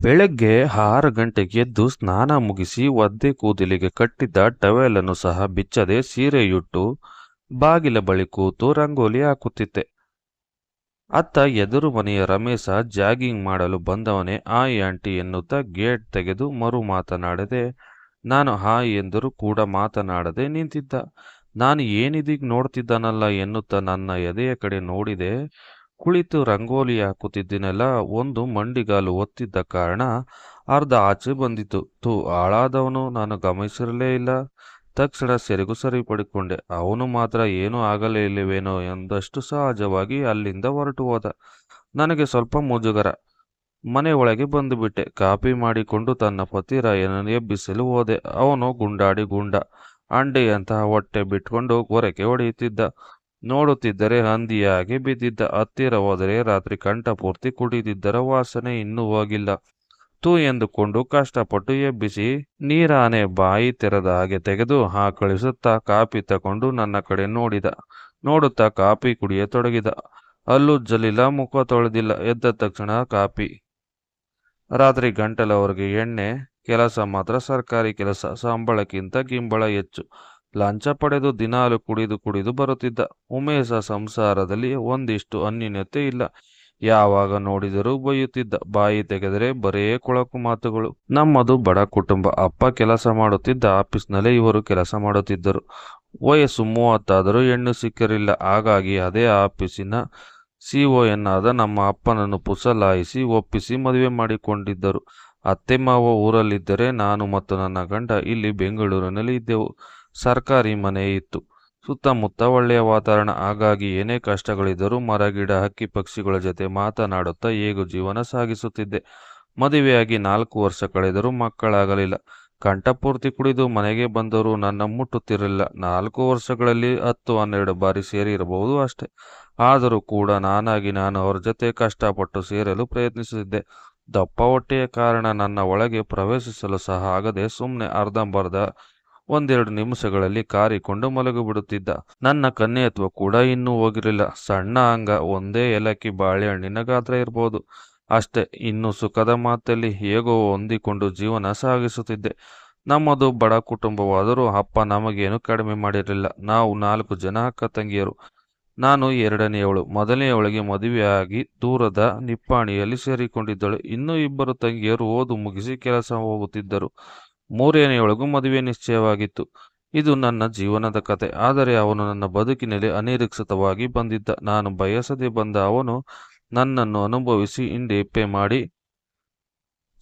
ಬೆಳಗ್ಗೆ 6 ಗಂಟೆಗೆ ಎದ್ದು ಸ್ನಾನ ಮುಗಿಸಿ ಒದ್ದೆ ಕೂದಲಿಗೆ ಕಟ್ಟಿದ್ದ ಟವೆಲನ್ನು ಸಹ ಬಿಚ್ಚದೆ ಸೀರೆಯುಟ್ಟು ಬಾಗಿಲ ಬಳಿ ಕೂತು ರಂಗೋಲಿ ಹಾಕುತ್ತಿದ್ದೆ. ಅತ್ತ ಎದುರು ಮನೆಯ ರಮೇಶ ಜಾಗಿಂಗ್ ಮಾಡಲು ಬಂದವನೇ ಹಾಯ್ ಆಂಟಿ ಎನ್ನುತ್ತಾ ಗೇಟ್ ತೆಗೆದು ಮರು ಮಾತನಾಡದೆ, ನಾನು ಹಾಯ್ ಎಂದರೂ ಕೂಡ ಮಾತನಾಡದೆ ನಿಂತಿದ್ದ. ನಾನು ಏನಿದೀಗ ನೋಡ್ತಿದ್ದಾನಲ್ಲ ಎನ್ನುತ್ತಾ ನನ್ನ ಎದೆಯ ಕಡೆ ನೋಡಿದೆ. ಕುಳಿತು ರಂಗೋಲಿ ಹಾಕುತ್ತಿದ್ದೀನಲ್ಲ, ಒಂದು ಮಂಡಿಗಾಲು ಒತ್ತಿದ್ದ ಕಾರಣ ಅರ್ಧ ಆಚೆ ಬಂದಿತು. ಹಾಳಾದವನು, ನಾನು ಗಮನಿಸಿರಲೇ ಇಲ್ಲ. ತಕ್ಷಣ ಸೆರಗು ಸರಿಪಡಿಕೊಂಡೆ. ಅವನು ಮಾತ್ರ ಏನೂ ಆಗಲೇ ಇಲ್ಲವೇನೋ ಎಂದಷ್ಟು ಸಹಜವಾಗಿ ಅಲ್ಲಿಂದ ಹೊರಟು ಹೋದ. ನನಗೆ ಸ್ವಲ್ಪ ಮುಜುಗರ. ಮನೆ ಒಳಗೆ ಬಂದುಬಿಟ್ಟೆ. ಕಾಪಿ ಮಾಡಿಕೊಂಡು ತನ್ನ ಪತಿರಾಯನನ್ನು ಎಬ್ಬಿಸಲು ಹೋದೆ. ಅವನು ಗುಂಡಾಡಿ ಗುಂಡ, ಅಂಡೆಯಂತಹ ಹೊಟ್ಟೆ ಬಿಟ್ಕೊಂಡು ಗೊರಕೆ ಹೊಡೆಯುತ್ತಿದ್ದ. ನೋಡುತ್ತಿದ್ದರೆ ಹಂದಿಯಾಗಿ ಬಿದ್ದಿದ್ದ. ಹತ್ತಿರ ಹೋದರೆ ರಾತ್ರಿ ಕಂಠಪೂರ್ತಿ ಕುಡಿದಿದ್ದರ ವಾಸನೆ ಇನ್ನೂ ಹೋಗಿಲ್ಲ. ಎಂದುಕೊಂಡು ಕಷ್ಟಪಟ್ಟು ಎಬ್ಬಿಸಿ ನೀರಾನೆ ಬಾಯಿ ತೆರೆದ ಹಾಗೆ ತೆಗೆದು ಕಳಿಸುತ್ತಾ ಕಾಪಿ ತಗೊಂಡು ನನ್ನ ಕಡೆ ನೋಡುತ್ತಾ ಕಾಪಿ ಕುಡಿಯತೊಡಗಿದ. ಹಲ್ಲುಜ್ಜಲಿಲ್ಲ, ಮುಖ ತೊಳೆದಿಲ್ಲ. ಎದ್ದ ತಕ್ಷಣ ಕಾಪಿ. ರಾತ್ರಿ ಗಂಟಲವರೆಗೆ ಎಣ್ಣೆ. ಕೆಲಸ ಮಾತ್ರ ಸರ್ಕಾರಿ ಕೆಲಸ. ಸಂಬಳಕ್ಕಿಂತ ಗಿಂಬಳ ಹೆಚ್ಚು. ಲಂಚ ಪಡೆದು ದಿನಾಲು ಕುಡಿದು ಬರುತ್ತಿದ್ದ. ಉಮೇಶ ಸಂಸಾರದಲ್ಲಿ ಒಂದಿಷ್ಟು ಅನ್ಯೂನ್ಯತೆ ಇಲ್ಲ. ಯಾವಾಗ ನೋಡಿದರೂ ಬೈಯುತ್ತಿದ್ದ. ಬಾಯಿ ತೆಗೆದರೆ ಬರೇ ಕೊಳಕು ಮಾತುಗಳು. ನಮ್ಮದು ಬಡ ಕುಟುಂಬ. ಅಪ್ಪ ಕೆಲಸ ಮಾಡುತ್ತಿದ್ದ ಆಫೀಸ್ನಲ್ಲೇ ಇವರು ಕೆಲಸ ಮಾಡುತ್ತಿದ್ದರು. ವಯಸ್ಸು 30 ಹೆಣ್ಣು ಸಿಕ್ಕಿರಲಿಲ್ಲ. ಹಾಗಾಗಿ ಅದೇ ಆಫೀಸಿನ CON ಆದ ನಮ್ಮ ಅಪ್ಪನನ್ನು ಪುಸಲಾಯಿಸಿ ಒಪ್ಪಿಸಿ ಮದುವೆ ಮಾಡಿಕೊಂಡಿದ್ದರು. ಅತ್ತೆ ಮಾವ ಊರಲ್ಲಿದ್ದರೆ ನಾನು ಮತ್ತು ನನ್ನ ಗಂಡ ಇಲ್ಲಿ ಬೆಂಗಳೂರಿನಲ್ಲಿ ಇದ್ದೆವು. ಸರ್ಕಾರಿ ಮನೆ ಇತ್ತು. ಸುತ್ತಮುತ್ತ ಒಳ್ಳೆಯ ವಾತಾವರಣ. ಹಾಗಾಗಿ ಏನೇ ಕಷ್ಟಗಳಿದ್ದರೂ ಮರಗಿಡ ಹಕ್ಕಿ ಪಕ್ಷಿಗಳ ಜೊತೆ ಮಾತನಾಡುತ್ತಾ ಹೇಗೂ ಜೀವನ ಸಾಗಿಸುತ್ತಿದ್ದೆ. ಮದುವೆಯಾಗಿ 4 ವರ್ಷ ಕಳೆದರೂ ಮಕ್ಕಳಾಗಲಿಲ್ಲ. ಕಂಠಪೂರ್ತಿ ಕುಡಿದು ಮನೆಗೆ ಬಂದರೂ ನನ್ನ ಮುಟ್ಟುತ್ತಿರಲಿಲ್ಲ. 4 ವರ್ಷಗಳಲ್ಲಿ 10-12 ಬಾರಿ ಸೇರಿರಬಹುದು ಅಷ್ಟೆ. ಆದರೂ ಕೂಡ ನಾನಾಗಿ ನಾನು ಅವರ ಜೊತೆ ಕಷ್ಟಪಟ್ಟು ಸೇರಲು ಪ್ರಯತ್ನಿಸುತ್ತಿದ್ದೆ. ದಪ್ಪ ಹೊಟ್ಟೆಯ ಕಾರಣ ನನ್ನ ಒಳಗೆ ಪ್ರವೇಶಿಸಲು ಸಹ ಆಗದೆ ಸುಮ್ಮನೆ ಅರ್ಧಂಬರ್ಧ 1-2 ನಿಮಿಷಗಳಲ್ಲಿ ಕಾರಿಕೊಂಡು ಮಲಗಿಬಿಡುತ್ತಿದ್ದ. ನನ್ನ ಕನ್ಯತ್ವ ಕೂಡ ಇನ್ನೂ ಹೋಗಿರಲಿಲ್ಲ. ಸಣ್ಣ ಅಂಗ, ಒಂದೇ ಏಲಕ್ಕಿ ಬಾಳೆಹಣ್ಣಿನ ಗಾತ್ರ ಇರಬಹುದು ಅಷ್ಟೇ. ಇನ್ನು ಸುಖದ ಮಾತಲ್ಲಿ ಹೇಗೋ ಹೊಂದಿಕೊಂಡು ಜೀವನ ಸಾಗಿಸುತ್ತಿದ್ದೆ. ನಮ್ಮದು ಬಡ ಕುಟುಂಬವಾದರೂ ಅಪ್ಪ ನಮಗೇನು ಕಡಿಮೆ ಮಾಡಿರಲಿಲ್ಲ. ನಾವು 4 ಜನ ಅಕ್ಕ ತಂಗಿಯರು. ನಾನು 2ನೇಯವಳು. ಮೊದಲನೆಯವಳಿಗೆ ಮದುವೆಯಾಗಿ ದೂರದ ನಿಪ್ಪಾಣಿಯಲ್ಲಿ ಸೇರಿಕೊಂಡಿದ್ದಳು. ಇನ್ನೂ 2 ತಂಗಿಯರು ಓದು ಮುಗಿಸಿ ಕೆಲಸ ಹೋಗುತ್ತಿದ್ದರು. 3ನೇಯವಳಿಗೂ ಮದುವೆ ನಿಶ್ಚಯವಾಗಿತ್ತು. ಇದು ನನ್ನ ಜೀವನದ ಕತೆ. ಆದರೆ ಅವನು ನನ್ನ ಬದುಕಿನಲ್ಲಿ ಅನಿರೀಕ್ಷಿತವಾಗಿ ಬಂದಿದ್ದ. ನಾನು ಬಯಸದೆ ಬಂದ ಅವನು ನನ್ನನ್ನು ಅನುಭವಿಸಿ ಹಿಂಡೆಪ್ಪೆ ಮಾಡಿ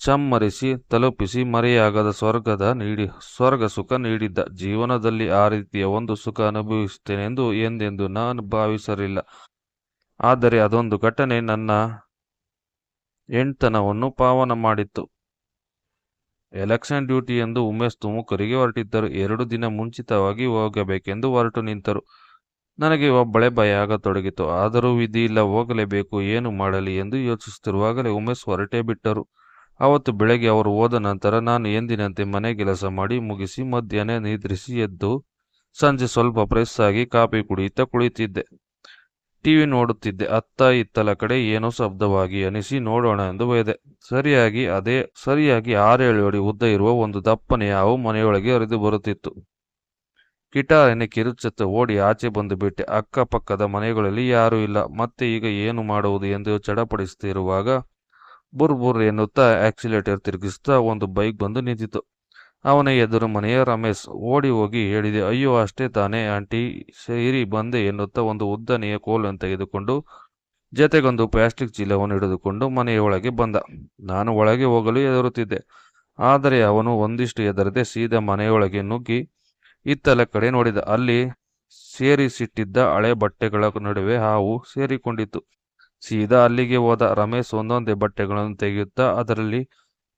ಚಮ್ಮರಿಸಿ ತಲುಪಿಸಿ ಮರೆಯಾಗದ ಸ್ವರ್ಗ ಸುಖ ನೀಡಿದ್ದ. ಜೀವನದಲ್ಲಿ ಆ ರೀತಿಯ ಒಂದು ಸುಖ ಅನುಭವಿಸುತ್ತೇನೆಂದು ಎಂದೆಂದು ನಾನು ಭಾವಿಸಿರಲಿಲ್ಲ. ಆದರೆ ಅದೊಂದು ಘಟನೆ ನನ್ನ ಹೆಣ್ತನವನ್ನು ಪಾವನ ಮಾಡಿತ್ತು. ಎಲೆಕ್ಷನ್ ಡ್ಯೂಟಿ ಎಂದು ಉಮೇಶ್ ತುಮಕೂರಿಗೆ ಹೊರಟಿದ್ದರು. 2 ದಿನ ಮುಂಚಿತವಾಗಿ ಹೋಗಬೇಕೆಂದು ಹೊರಟು ನಿಂತರು. ನನಗೆ ಒಬ್ಬಳೇ ಭಯ ಆಗತೊಡಗಿತು. ಆದರೂ ವಿಧಿ ಇಲ್ಲ, ಹೋಗಲೇಬೇಕು. ಏನು ಮಾಡಲಿ ಎಂದು ಯೋಚಿಸುತ್ತಿರುವಾಗಲೇ ಉಮೇಶ್ ಹೊರಟೇ ಬಿಟ್ಟರು. ಅವತ್ತು ಬೆಳಗ್ಗೆ ಅವರು ಹೋದ ನಂತರ ನಾನು ಎಂದಿನಂತೆ ಮನೆ ಕೆಲಸ ಮಾಡಿ ಮುಗಿಸಿ ಮಧ್ಯಾಹ್ನ ನಿದ್ರಿಸಿ ಎದ್ದು ಸಂಜೆ ಸ್ವಲ್ಪ ಫ್ರೆಶ್ ಆಗಿ ಕಾಫಿ ಕುಡಿಯುತ್ತಾ ಕುಳಿತಿದ್ದೆ. ಟಿವಿ ನೋಡುತ್ತಿದ್ದೆ. ಅತ್ತ ಇತ್ತಲ ಕಡೆ ಏನೋ ಶಬ್ದವಾಗಿ ಅನಿಸಿ ನೋಡೋಣ ಎಂದು ಬಯದೆ. ಸರಿಯಾಗಿ 6-7 ಅಡಿ ಉದ್ದ ಇರುವ ಒಂದು ದಪ್ಪನೆಯ ಹಾವು ಮನೆಯೊಳಗೆ ಹರಿದು ಬರುತ್ತಿತ್ತು. ಕಿಟಾರನೆ ಕಿರುಚುತ್ತ ಓಡಿ ಆಚೆ ಬಂದು ಬಿಟ್ಟೆ. ಅಕ್ಕಪಕ್ಕದ ಮನೆಗಳಲ್ಲಿ ಯಾರೂ ಇಲ್ಲ. ಮತ್ತೆ ಈಗ ಏನು ಮಾಡುವುದು ಎಂದು ಚಡಪಡಿಸುತ್ತಿರುವಾಗ ಬುರ್ ಎನ್ನುತ್ತಾ ಆಕ್ಸಿಲೇಟರ್ ತಿರುಗಿಸುತ್ತಾ ಒಂದು ಬೈಕ್ ಬಂದು ನಿಂತಿತು. ಅವನ ಎದುರು ಮನೆಯ ರಮೇಶ್. ಓಡಿ ಹೋಗಿ ಹೇಳಿದೆ, ಅಯ್ಯೋ ಅಷ್ಟೇ ತಾನೇ ಆಂಟಿ, ಇರಿ ಬಂದೆ ಎನ್ನುತ್ತಾ ಒಂದು ಉದ್ದನೆಯ ಕೋಲನ್ನು ತೆಗೆದುಕೊಂಡು ಜೊತೆಗೊಂದು ಪ್ಲಾಸ್ಟಿಕ್ ಚೀಲವನ್ನು ಹಿಡಿದುಕೊಂಡು ಮನೆಯೊಳಗೆ ಬಂದ. ನಾನು ಒಳಗೆ ಹೋಗಲು ಹೆದರುತ್ತಿದ್ದೆ. ಆದರೆ ಅವನು ಒಂದಿಷ್ಟು ಹೆದರದೆ ಸೀದಾ ಮನೆಯೊಳಗೆ ನುಗ್ಗಿ ಇತ್ತಲ ಕಡೆ ನೋಡಿದ. ಅಲ್ಲಿ ಸೇರಿಸಿಟ್ಟಿದ್ದ ಹಳೆ ಬಟ್ಟೆಗಳ ನಡುವೆ ಹಾವು ಸೇರಿಕೊಂಡಿತ್ತು. ಸೀದಾ ಅಲ್ಲಿಗೆ ಹೋದ. ರಮೇಶ್ ಒಂದೊಂದೇ ಬಟ್ಟೆಗಳನ್ನು ತೆಗೆಯುತ್ತಾ ಅದರಲ್ಲಿ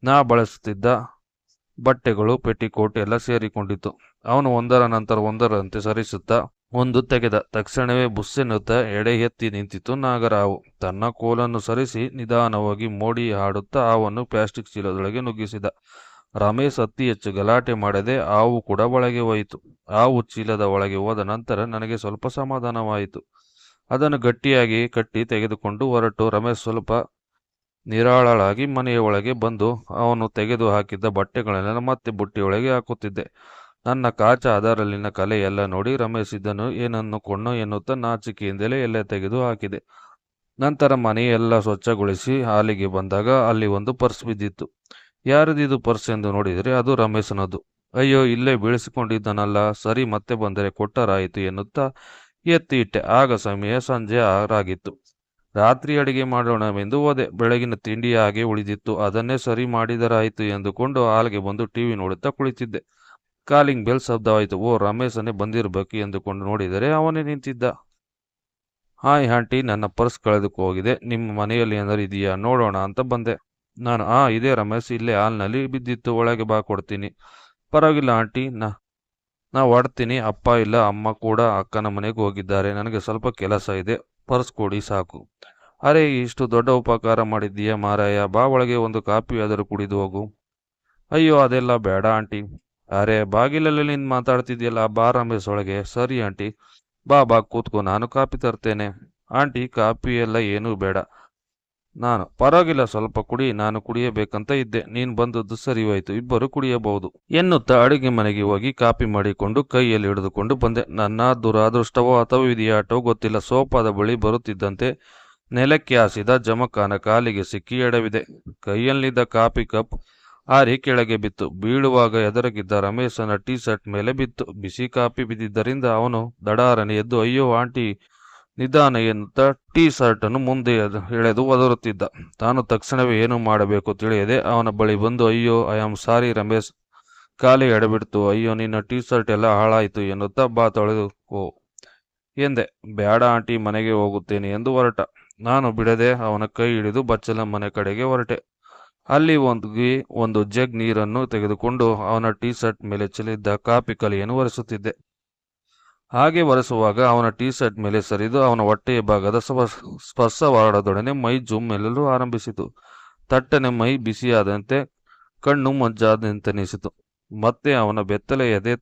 ನಾ ಬಳಸುತ್ತಿದ್ದ ಬಟ್ಟೆಗಳು, ಪೆಟಿಕೋಟ್ ಎಲ್ಲ ಸೇರಿಕೊಂಡಿತ್ತು. ಅವನು ಒಂದರ ನಂತರ ಒಂದರಂತೆ ಸರಿಸುತ್ತಾ ಒಂದು ತೆಗೆದ. ತಕ್ಷಣವೇ ಬುಸ್ಸೆನ್ನುತ್ತಾ ಎಡೆ ಎತ್ತಿ ನಿಂತಿತು ನಾಗರಾವು. ತನ್ನ ಕೋಲನ್ನು ಸರಿಸಿ ನಿಧಾನವಾಗಿ ಮೋಡಿ ಹಾಡುತ್ತಾ ಹಾವನ್ನು ಪ್ಲಾಸ್ಟಿಕ್ ಚೀಲದೊಳಗೆ ನುಗ್ಗಿಸಿದ. ರಮೇಶ್ ಅತಿ ಹೆಚ್ಚು ಗಲಾಟೆ ಮಾಡದೆ ಹಾವು ಕೂಡ ಒಳಗೆ ಹೋಯಿತು. ಹಾವು ಚೀಲದ ಒಳಗೆ ಹೋದ ನಂತರ ನನಗೆ ಸ್ವಲ್ಪ ಸಮಾಧಾನವಾಯಿತು. ಅದನ್ನು ಗಟ್ಟಿಯಾಗಿ ಕಟ್ಟಿ ತೆಗೆದುಕೊಂಡು ಹೊರಟು ರಮೇಶ್ ಸ್ವಲ್ಪ ನಿರಾಳಳಾಗಿ ಮನೆಯ ಒಳಗೆ ಬಂದು ಅವನು ತೆಗೆದು ಹಾಕಿದ್ದ ಬಟ್ಟೆಗಳನ್ನೆಲ್ಲ ಮತ್ತೆ ಬುಟ್ಟಿಯೊಳಗೆ ಹಾಕುತ್ತಿದ್ದೆ. ನನ್ನ ಕಾಚ ಅದರಲ್ಲಿನ ಕಲೆ ಎಲ್ಲ ನೋಡಿ ರಮೇಶ್ ಇದನ್ನು ಏನನ್ನು ಕೊಂಡೋ ಎನ್ನುತ್ತಾ ನಾಚಿಕೆಯಿಂದಲೇ ಎಲ್ಲ ತೆಗೆದು ಹಾಕಿದೆ. ನಂತರ ಮನೆಯೆಲ್ಲ ಸ್ವಚ್ಛಗೊಳಿಸಿ ಹಾಲಿಗೆ ಬಂದಾಗ ಅಲ್ಲಿ ಒಂದು ಪರ್ಸ್ ಬಿದ್ದಿತ್ತು. ಯಾರದಿದು ಪರ್ಸ್ ಎಂದು ನೋಡಿದರೆ ಅದು ರಮೇಶನದು. ಅಯ್ಯೋ, ಇಲ್ಲೇ ಬೀಳಿಸಿಕೊಂಡಿದ್ದನಲ್ಲ, ಸರಿ ಮತ್ತೆ ಬಂದರೆ ಕೊಟ್ಟರಾಯಿತು ಎನ್ನುತ್ತಾ ಎತ್ತಿ ಇಟ್ಟೆ. ಆಗ ಸಮಯ ಸಂಜೆ 6 ರಾತ್ರಿ ಅಡಿಗೆ ಮಾಡೋಣವೆಂದು ಹೋದೆ. ಬೆಳಗಿನ ತಿಂಡಿ ಹಾಗೆ ಉಳಿದಿತ್ತು, ಅದನ್ನೇ ಸರಿ ಮಾಡಿದರಾಯಿತು ಎಂದುಕೊಂಡು ಹಾಲ್ಗೆ ಬಂದು ಟಿವಿ ನೋಡುತ್ತಾ ಕುಳಿತಿದ್ದೆ. Calling bell ಶಬ್ದವಾಯಿತು. ಓ, ರಮೇಶನೇ ಬಂದಿರಬೇಕು ಎಂದುಕೊಂಡು ನೋಡಿದರೆ ಅವನೇ ನಿಂತಿದ್ದ. ಹಾಯ್ ಆಂಟಿ, ನನ್ನ ಪರ್ಸ್ ಕಳೆದುಕು ಹೋಗಿದೆ, ನಿಮ್ಮ ಮನೆಯಲ್ಲಿ ಏನಾದ್ರು ಇದೆಯಾ ನೋಡೋಣ ಅಂತ ಬಂದೆ. ನಾನು ಇದೇ ರಮೇಶ್, ಇಲ್ಲೇ ಹಾಲ್ನಲ್ಲಿ ಬಿದ್ದಿತ್ತು, ಒಳಗೆ ಬಾ ಕೊಡ್ತೀನಿ. ಪರವಾಗಿಲ್ಲ ಆಂಟಿ, ನಾ ಹೊಡ್ತೀನಿ. ಅಪ್ಪ ಇಲ್ಲ, ಅಮ್ಮ ಕೂಡ ಅಕ್ಕನ ಮನೆಗೆ ಹೋಗಿದ್ದಾರೆ, ನನಗೆ ಸ್ವಲ್ಪ ಕೆಲಸ ಇದೆ, ಪರ್ಸ್ ಕೊಡಿ ಸಾಕು. ಅರೆ, ಇಷ್ಟು ದೊಡ್ಡ ಉಪಕಾರ ಮಾಡಿದ್ದೀಯಾ ಮಾರಾಯ, ಬಾ ಒಳಗೆ ಒಂದು ಕಾಪಿ ಆದರೂ ಕುಡಿದು ಹೋಗು. ಅಯ್ಯೋ, ಅದೆಲ್ಲ ಬೇಡ ಆಂಟಿ. ಅರೆ, ಬಾಗಿಲಲ್ಲಿ ನಿಂತು ಮಾತಾಡ್ತಿದ್ಯಲ್ಲ, ಬಾ ರಮೇಶ್ ಒಳಗೆ. ಸರಿ ಆಂಟಿ, ಬಾ ಬಾ ಕೂತ್ಕೋ, ನಾನು ಕಾಪಿ ತರ್ತೇನೆ. ಆಂಟಿ, ಕಾಪಿ ಎಲ್ಲ ಏನೂ ಬೇಡ. ನಾನು, ಪರವಾಗಿಲ್ಲ, ಸ್ವಲ್ಪ ಕುಡಿ, ನಾನು ಕುಡಿಯಬೇಕಂತ ಇದ್ದೆ, ನೀನು ಬಂದದ್ದು ಸರಿ ಹೋಯ್ತು, ಇಬ್ಬರು ಕುಡಿಯಬಹುದು ಎನ್ನುತ್ತಾ ಅಡುಗೆ ಮನೆಗೆ ಹೋಗಿ ಕಾಪಿ ಮಾಡಿಕೊಂಡು ಕೈಯಲ್ಲಿ ಹಿಡಿದುಕೊಂಡು ಬಂದೆ. ನನ್ನ ದುರಾದೃಷ್ಟವೋ ಅಥವಾ ವಿಧಿಯಾಟವೋ ಗೊತ್ತಿಲ್ಲ, ಸೋಫಾದ ಬಳಿ ಬರುತ್ತಿದ್ದಂತೆ ನೆಲಕ್ಕೆ ಹಾಸಿದ ಜಮಖಾನ ಕಾಲಿಗೆ ಸಿಕ್ಕಿ ಎಡವಿದೆ. ಕೈಯಲ್ಲಿದ್ದ ಕಾಪಿ ಕಪ್ ಹಾರಿ ಕೆಳಗೆ ಬಿತ್ತು. ಬೀಳುವಾಗ ಎದುರಾಗಿದ್ದ ರಮೇಶನ ಟೀ ಶರ್ಟ್ ಮೇಲೆ ಬಿತ್ತು. ಬಿಸಿ ಕಾಪಿ ಬಿದ್ದಿದ್ದರಿಂದ ಅವನು ದಡಾರನೆ ಎದ್ದು, ಅಯ್ಯೋ ಆಂಟಿ, ನಿಧಾನ ಎನ್ನುತ್ತಾ ಟೀ ಶರ್ಟ್ ಅನ್ನು ಮುಂದೆ ಎಳೆದು ಒದರುತ್ತಿದ್ದ. ತಾನು ತಕ್ಷಣವೇ ಏನು ಮಾಡಬೇಕು ತಿಳಿಯದೆ ಅವನ ಬಳಿ ಬಂದು, ಅಯ್ಯೋ, ಐ ಆಮ್ ಸಾರಿ ರಮೇಶ್, ಕಾಲಿ ಎಡಬಿಡ್ತು, ಅಯ್ಯೋ ನಿನ್ನ ಟೀ ಶರ್ಟ್ ಎಲ್ಲ ಹಾಳಾಯಿತು ಎನ್ನುತ್ತಾ ಬಾ ತೊಳೆದುಕೋ ಎಂದೆ. ಬೇಡ ಆಂಟಿ, ಮನೆಗೆ ಹೋಗುತ್ತೇನೆ ಎಂದು ಹೊರಟ. ನಾನು ಬಿಡದೆ ಅವನ ಕೈ ಹಿಡಿದು ಬಚ್ಚಲ ಮನೆ ಕಡೆಗೆ ಹೊರಟೆ. ಅಲ್ಲಿ ಒಂದು ಜಗ್ ನೀರನ್ನು ತೆಗೆದುಕೊಂಡು ಅವನ ಟೀ ಶರ್ಟ್ ಮೇಲೆ ಚೆಲ್ಲಿದ್ದ ಕಾಪಿ ಕಲೆಯನ್ನು ಒರೆಸುತ್ತಿದ್ದೆ. ಹಾಗೆ ಒರೆಸುವಾಗ ಅವನ ಟೀ ಶರ್ಟ್ ಮೇಲೆ ಸರಿದು ಅವನ ಹೊಟ್ಟೆಯ ಭಾಗದ ಸ್ಪರ್ಶವಾಡದೊಡನೆ ಮೈ ಜುಮ್ಮೆಲ್ಲಲು ಆರಂಭಿಸಿತು. ತಟ್ಟನೆ ಮೈ ಬಿಸಿಯಾದಂತೆ, ಕಣ್ಣು ಮಂಜಾದಂತೆನಿಸಿತು. ಮತ್ತೆ ಅವನ ಬೆತ್ತಲೆ ಎದೆ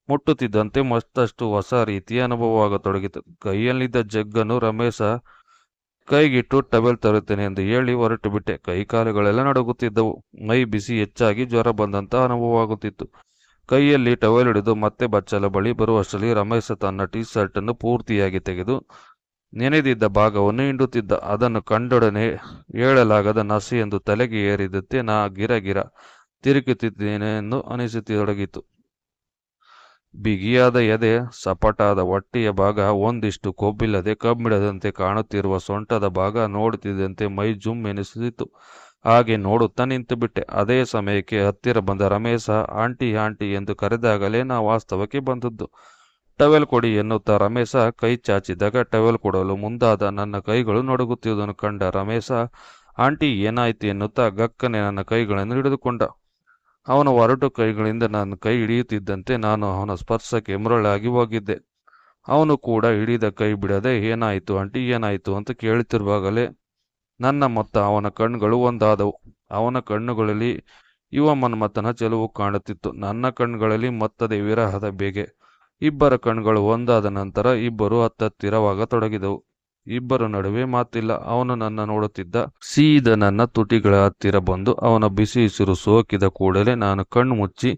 ಮುಟ್ಟುತ್ತಿದ್ದಂತೆ ಮತ್ತಷ್ಟು ಹೊಸ ರೀತಿಯ ಅನುಭವವಾಗತೊಡಗಿತು. ಕೈಯಲ್ಲಿದ್ದ ಜಗ್ಗನ್ನು ರಮೇಶ ಕೈಗಿಟ್ಟು ಟವೆಲ್ ತರುತ್ತೇನೆ ಎಂದು ಹೇಳಿ ಹೊರಟು ಬಿಟ್ಟೆ. ಕೈಕಾಲುಗಳೆಲ್ಲ ನಡುಗುತ್ತಿದ್ದವು. ಮೈ ಬಿಸಿ ಹೆಚ್ಚಾಗಿ ಜ್ವರ ಬಂದಂತ ಅನುಭವವಾಗುತ್ತಿತ್ತು. ಕೈಯಲ್ಲಿ ಟವೆಲ್ ಹಿಡಿದು ಮತ್ತೆ ಬಚ್ಚಲ ಬಳಿ ಬರುವಷ್ಟರಲ್ಲಿ ರಮೇಶ ತನ್ನ ಟೀ ಶರ್ಟ್ ಅನ್ನು ಪೂರ್ತಿಯಾಗಿ ತೆಗೆದು ನೆನೆದಿದ್ದ ಭಾಗವನ್ನು ಹಿಂಡುತ್ತಿದ್ದ. ಅದನ್ನು ಕಂಡೊಡನೆ ಹೇಳಲಾಗದ ನಸೆ ಎಂದು ತಲೆಗೆ ಏರಿದಂತೆ ನಾ ಗಿರ ತಿರುಗುತ್ತಿದ್ದೇನೆ ಎಂದು ಅನಿಸುತ್ತೊಡಗಿತು. ಬಿಗಿಯಾದ ಎದೆ, ಸಪಟಾದ ಹೊಟ್ಟೆಯ ಭಾಗ, ಒಂದಿಷ್ಟು ಕೊಬ್ಬಿಲ್ಲದೆ ಕಬ್ಬಿಣದಂತೆ ಕಾಣುತ್ತಿರುವ ಸೊಂಟದ ಭಾಗ ನೋಡುತ್ತಿದ್ದಂತೆ ಮೈ ಜುಮ್ ಎನಿಸುತ್ತಿತ್ತು. ಹಾಗೆ ನೋಡುತ್ತಾ ನಿಂತು ಬಿಟ್ಟೆ. ಅದೇ ಸಮಯಕ್ಕೆ ಹತ್ತಿರ ಬಂದ ರಮೇಶ ಆಂಟಿ ಆಂಟಿ ಎಂದು ಕರೆದಾಗಲೇ ನಾ ವಾಸ್ತವಕ್ಕೆ ಬಂದದ್ದು. ಟವೆಲ್ ಕೊಡಿ ಎನ್ನುತ್ತಾ ರಮೇಶ ಕೈ ಚಾಚಿದಾಗ ಟವೆಲ್ ಕೊಡಲು ಮುಂದಾದ ನನ್ನ ಕೈಗಳು ನಡುಗುತ್ತಿರುವುದನ್ನು ಕಂಡ ರಮೇಶ, ಆಂಟಿ ಏನಾಯ್ತು ಎನ್ನುತ್ತಾ ಗಕ್ಕನೆ ನನ್ನ ಕೈಗಳನ್ನು ಹಿಡಿದುಕೊಂಡ. ಅವನ ಒರಟು ಕೈಗಳಿಂದ ನನ್ನ ಕೈ ಹಿಡಿಯುತ್ತಿದ್ದಂತೆ ನಾನು ಅವನ ಸ್ಪರ್ಶಕ್ಕೆ ಮರಳಾಗಿ ಹೋಗಿದ್ದೆ. ಅವನು ಕೂಡ ಹಿಡಿದ ಕೈ ಬಿಡದೆ ಏನಾಯಿತು ಆಂಟಿ ಏನಾಯಿತು ಅಂತ ಕೇಳುತ್ತಿರುವಾಗಲೇ ನನ್ನ ಮೊತ್ತ ಅವನ ಕಣ್ಣುಗಳು ಒಂದಾದವು. ಅವನ ಕಣ್ಣುಗಳಲ್ಲಿ ಯುವ ಮನ್ಮಥನ ಚೆಲುವು ಕಾಣುತ್ತಿತ್ತು. ನನ್ನ ಕಣ್ಣುಗಳಲ್ಲಿ ಮತ್ತದೇ ವಿರಹದ ಬೇಗೆ. ಇಬ್ಬರ ಕಣ್ಗಳು ಒಂದಾದ ನಂತರ ಇಬ್ಬರು ಹತ್ತಿರವಾಗತೊಡಗಿದವು. ಇಬ್ಬರ ನಡುವೆ ಮಾತಿಲ್ಲ. ಅವನು ನನ್ನ ನೋಡುತ್ತಿದ್ದ. ಸೀದ ನನ್ನ ತುಟಿಗಳ ಹತ್ತಿರ ಬಂದು ಅವನ ಬಿಸಿ ಉಸಿರು ಸೋಕಿದ ಕೂಡಲೇ ನಾನು ಕಣ್ಣು ಮುಚ್ಚಿ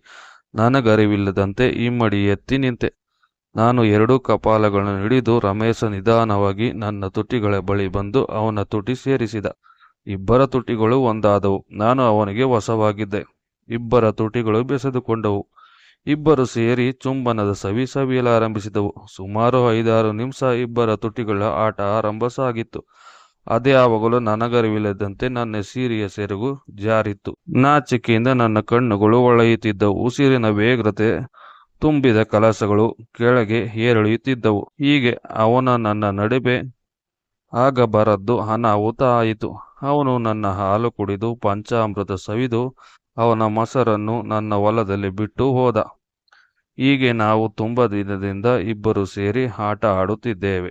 ನನಗರಿವಿಲ್ಲದಂತೆ ಇಮ್ಮಡಿ ಎತ್ತಿ ನಿಂತೆ. ನಾನು ಎರಡೂ ಕಪಾಲಗಳನ್ನು ಹಿಡಿದು ರಮೇಶ ನಿಧಾನವಾಗಿ ನನ್ನ ತುಟಿಗಳ ಬಳಿ ಬಂದು ಅವನ ತುಟಿ ಸೇರಿಸಿದ. ಇಬ್ಬರ ತುಟಿಗಳು ಒಂದಾದವು. ನಾನು ಅವನಿಗೆ ವಶವಾಗಿದ್ದೆ. ಇಬ್ಬರ ತುಟಿಗಳು ಬೆಸೆದುಕೊಂಡವು. ಇಬ್ಬರು ಸೇರಿ ಚುಂಬನದ ಸವಿಯಲಾರಂಭಿಸಿದವು. ಸುಮಾರು 5-6 ನಿಮಿಷ ಇಬ್ಬರ ತುಟಿಗಳ ಆಟ ಆರಂಭ ಸಾಗಿತ್ತು. ಅದ್ಯಾವಾಗಲೂ ನನಗರಿವಿಲ್ಲದಂತೆ ನನ್ನ ಸೀರೆಯ ಸೆರಗು ಜಾರಿತ್ತು. ನಾಚಿಕೆಯಿಂದ ನನ್ನ ಕಣ್ಣುಗಳು ಹೊಳೆಯುತ್ತಿದ್ದವು. ಉಸಿರಿನ ವೇಗತೆ ತುಂಬಿದ ಕಲಸಗಳು ಕೆಳಗೆ ಏರಿಳಿಯುತ್ತಿದ್ದವು. ಹೀಗೆ ಅವನ ನನ್ನ ನಡುವೆ ಆಗಬಾರದ್ದು ಅನಾಹುತ ಆಯಿತು. ಅವನು ನನ್ನ ಹಾಲು ಕುಡಿದು ಪಂಚಾಮೃತ ಸವಿದು ಅವನ ಮೊಸರನ್ನು ನನ್ನ ಹೊಲದಲ್ಲಿ ಬಿಟ್ಟು ಹೋದ. ಹೀಗೆ ನಾವು ತುಂಬ ದಿನದಿಂದ ಇಬ್ಬರು ಸೇರಿ ಆಟ ಆಡುತ್ತಿದ್ದೇವೆ.